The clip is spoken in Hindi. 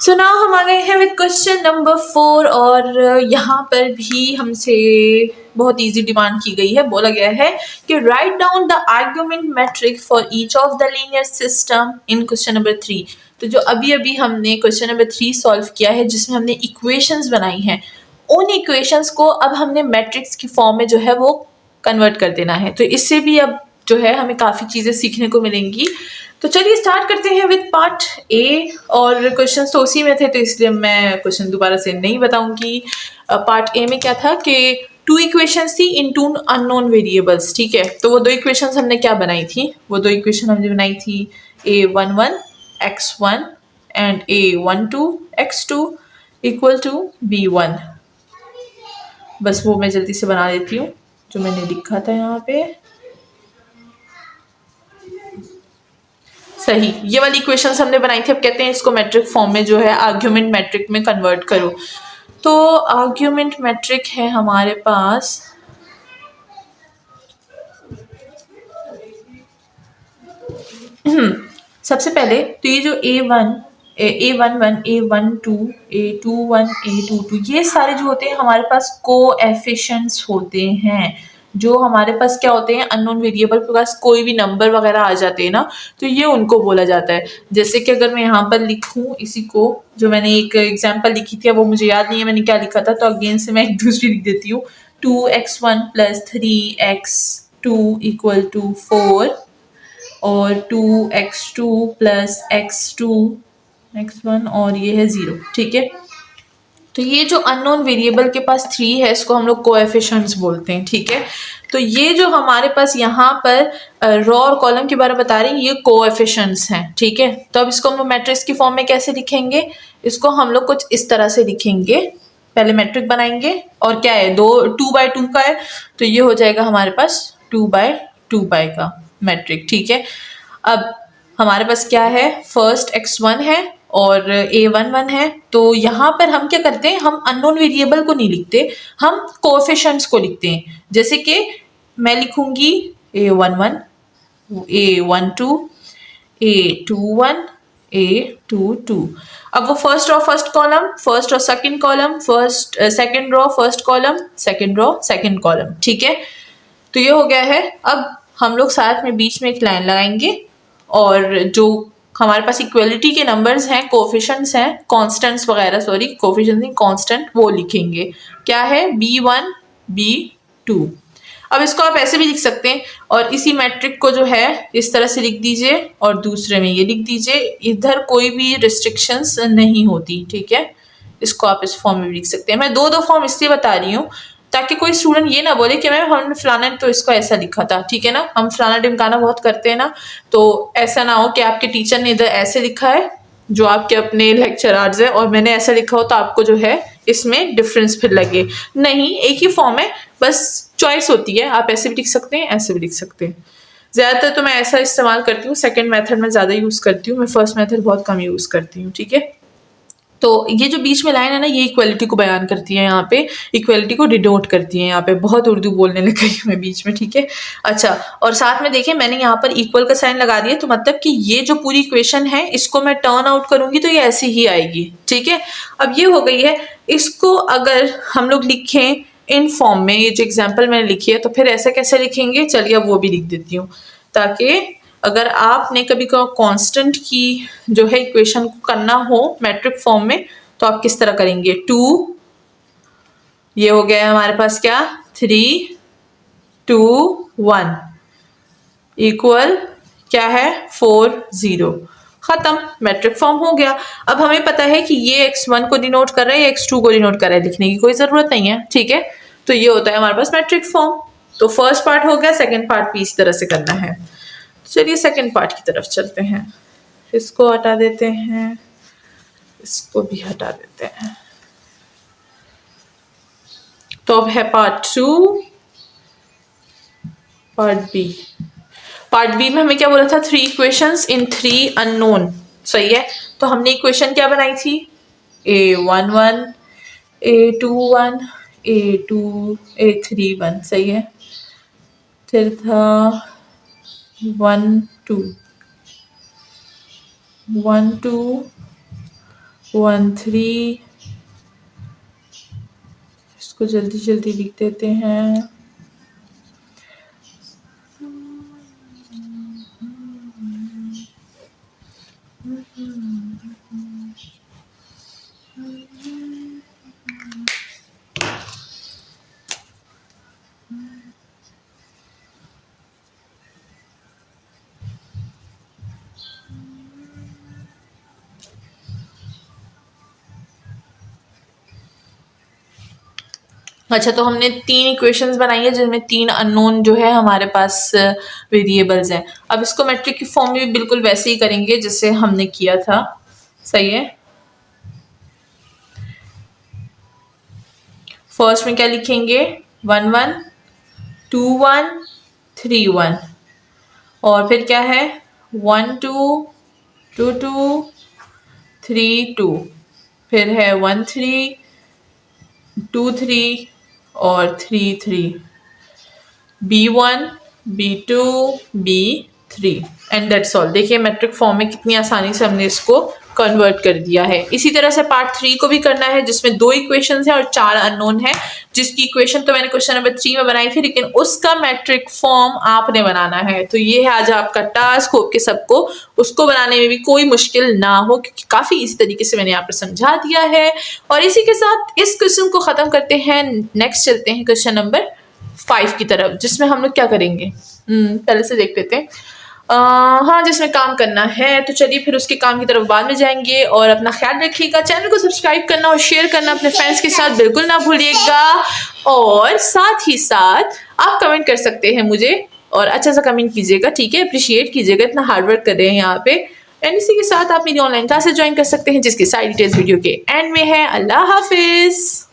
सो नाउ हम आ गए हैं विद क्वेश्चन नंबर 4 और यहाँ पर भी हमसे बहुत इजी डिमांड की गई है। बोला गया है कि write down the argument matrix for each of the linear system in question number 3। तो जो अभी अभी हमने क्वेश्चन नंबर 3 सॉल्व किया है जिसमें हमने इक्वेशंस बनाई हैं, उन इक्वेशंस को अब हमने मैट्रिक्स की फॉर्म में जो है वो कन्वर्ट कर देना है। तो इससे भी अब जो है हमें काफ़ी चीज़ें सीखने को मिलेंगी। तो चलिए स्टार्ट करते हैं विद पार्ट ए। और क्वेश्चन तो उसी में थे तो इसलिए मैं क्वेश्चन दोबारा से नहीं बताऊंगी। पार्ट ए में क्या था कि टू इक्वेशंस थी इन टू अननोन वेरिएबल्स। ठीक है, तो वो दो इक्वेशंस हमने क्या बनाई थी, वो दो इक्वेशन हमने बनाई थी a11 x1 and a12 x2 equal to b1। बस वो मैं जल्दी से बना देती हूँ जो मैंने लिखा था यहाँ पे। सही, ये वाली इक्वेशंस हमने बनाई थी। अब कहते हैं इसको मैट्रिक फॉर्म में जो है आर्ग्यूमेंट मैट्रिक में कन्वर्ट करो। तो आर्ग्यूमेंट मैट्रिक है हमारे पास सबसे पहले तो ये जो a1 a11 a12 a21 a22 ये सारे जो होते हैं हमारे पास कोएफिशिएंट्स होते हैं। जो हमारे पास क्या होते हैं, अननोन वेरिएबल के पास कोई भी नंबर वगैरह आ जाते हैं ना, तो ये उनको बोला जाता है। जैसे कि अगर मैं यहाँ पर लिखूँ इसी को, जो मैंने एक एग्जाम्पल लिखी थी, वो मुझे याद नहीं है मैंने क्या लिखा था, तो अगेन से मैं एक दूसरी लिख देती हूँ। 2x1 + 3x2 = 4 और 2x2 + x2 x1 और ये है 0। ठीक है, तो ये जो अननोन वेरिएबल के पास 3 है इसको हम लोग कोएफिशिएंट्स बोलते हैं। ठीक है, तो ये जो हमारे पास यहाँ पर रो और कॉलम के बारे में बता रही है, ये कोएफिशिएंट्स हैं। ठीक है, तो अब इसको हम मैट्रिक्स की फॉर्म में कैसे लिखेंगे, इसको हम लोग कुछ इस तरह से लिखेंगे। पहले मैट्रिक बनाएंगे और क्या है, 2/2 का है, तो ये हो जाएगा हमारे पास 2/2 का मैट्रिक। ठीक है, अब हमारे पास क्या है, फर्स्ट x1 है और a11 है। तो यहाँ पर हम क्या करते हैं, हम अननोन वेरिएबल को नहीं लिखते, हम कोएफिशिएंट्स को लिखते हैं। जैसे कि मैं लिखूंगी a11 a12 a21 a22। अब वो first row first column, first row second column, first second row first column, second row second column. ठीक है, तो ये हो गया है। अब हम लोग साथ में बीच में एक लाइन लगाएंगे और जो हमारे पास इक्वलिटी के नंबर्स हैं, कोफिशिएंट्स हैं, कांस्टेंट्स वगैरह, सॉरी कोफिशिएंट्स नहीं कांस्टेंट, वो लिखेंगे। क्या है, b1 b2। अब इसको आप ऐसे भी लिख सकते हैं और इसी मैट्रिक को जो है इस तरह से लिख दीजिए और दूसरे में ये लिख दीजिए। इधर कोई भी रिस्ट्रिक्शंस नहीं होती। ठीक है, इसको आप इस फॉर्म में भी लिख सकते हैं। मैं दो फॉर्म इसलिए बता रही हूँ ताकि कोई स्टूडेंट ये ना बोले कि मैम हमने फलाना तो इसको ऐसा लिखा था। ठीक है ना, हम फलाना ढिमकाना बहुत करते हैं ना, तो ऐसा ना हो कि आपके टीचर ने इधर ऐसे लिखा है जो आपके अपने लेक्चरर्स है और मैंने ऐसा लिखा हो तो आपको जो है इसमें डिफरेंस फिर लगे। नहीं, एक ही फॉर्म है, बस चॉइस होती है, आप ऐसे भी लिख सकते हैं ऐसे भी लिख सकते हैं। ज़्यादातर तो मैं ऐसा इस्तेमाल करती हूँ, सेकेंड मेथड में ज़्यादा यूज़ करती हूँ, मैं फर्स्ट मेथड बहुत कम यूज़ करती हूँ। ठीक है, तो ये जो बीच में लाइन है ना, ये इक्वलिटी को बयान करती है, यहाँ पे इक्वलिटी को डिनोट करती है। यहाँ पे बहुत उर्दू बोलने लग गई मैं बीच में। ठीक है, अच्छा, और साथ में देखिए मैंने यहाँ पर इक्वल का साइन लगा दिया, तो मतलब कि ये जो पूरी इक्वेशन है इसको मैं टर्न आउट करूंगी तो ये ऐसी ही आएगी। ठीक है, अब ये हो गई है। इसको अगर हम लोग लिखें इन फॉर्म में, ये जो एग्जाम्पल मैंने लिखी है, तो फिर ऐसा कैसे लिखेंगे, चलिए अब वो भी लिख देती हूँ, ताकि अगर आपने कभी कांस्टेंट की जो है इक्वेशन को करना हो मैट्रिक फॉर्म में तो आप किस तरह करेंगे। 2, ये हो गया हमारे पास क्या, 3 2 1 इक्वल क्या है, 4 0। खत्म, मैट्रिक फॉर्म हो गया। अब हमें पता है कि ये x1 को डिनोट कर रहा है, x2 को डिनोट कर रहा है, लिखने की कोई जरूरत नहीं है। ठीक है, तो ये होता है हमारे पास मैट्रिक फॉर्म। तो फर्स्ट पार्ट हो गया, सेकेंड पार्ट भी इस तरह से करना है। चलिए सेकंड पार्ट की तरफ चलते हैं। इसको हटा देते हैं, इसको भी हटा देते हैं। तो अब है part 2, part B. Part B में हमें क्या बोला था, 3 इक्वेशंस इन 3 अननोन। सही है, तो हमने इक्वेशन क्या बनाई थी, a11 a21 a31। सही है, फिर था 1 2 1 2 1 3, इसको जल्दी जल्दी लिख देते हैं। अच्छा, तो हमने 3 इक्वेशंस बनाई है जिनमें 3 अननोन जो है हमारे पास वेरिएबल्स हैं। अब इसको मैट्रिक की फॉर्म में भी बिल्कुल वैसे ही करेंगे जैसे हमने किया था। सही है। फर्स्ट में क्या लिखेंगे? 1 1 2 1 3 1, और फिर क्या है? 1 2 2 2 3 2, फिर है 1 3 2 3 और 3 3, B1 B2 B3 and that's all. देखिए मैट्रिक फॉर्म में कितनी आसानी से हमने इसको कन्वर्ट कर दिया है। इसी तरह से पार्ट 3 को भी करना है जिसमें 2 इक्वेशंस हैं और 4 अननोन है, जिसकी इक्वेशन तो मैंने क्वेश्चन नंबर 3 में बनाई थी, लेकिन उसका मैट्रिक फॉर्म आपने बनाना है। तो ये है आज आपका टास्क। होप के सबको उसको बनाने में भी कोई मुश्किल ना हो, क्योंकि काफी इसी तरीके से मैंने यहाँ पर समझा दिया है। और इसी के साथ इस क्वेश्चन को खत्म करते हैं। नेक्स्ट चलते हैं क्वेश्चन नंबर 5 की तरफ, जिसमें हम लोग क्या करेंगे पहले से देख लेते हैं। हाँ, जिसमें काम करना है, तो चलिए फिर उसके काम की तरफ बाद में जाएंगे। और अपना ख्याल रखिएगा, चैनल को सब्सक्राइब करना और शेयर करना अपने फ्रेंड्स के साथ बिल्कुल ना भूलिएगा। और साथ ही साथ आप कमेंट कर सकते हैं मुझे, और अच्छा सा कमेंट कीजिएगा, ठीक है? अप्रिशिएट कीजिएगा, इतना हार्ड वर्क कर रहे हैं यहाँ पे। एंड इसी के साथ आप मेरी ऑनलाइन क्लासेस ज्वाइन कर सकते हैं, जिसकी सारी डिटेल्स वीडियो के एंड में है। अल्लाह हाफिज।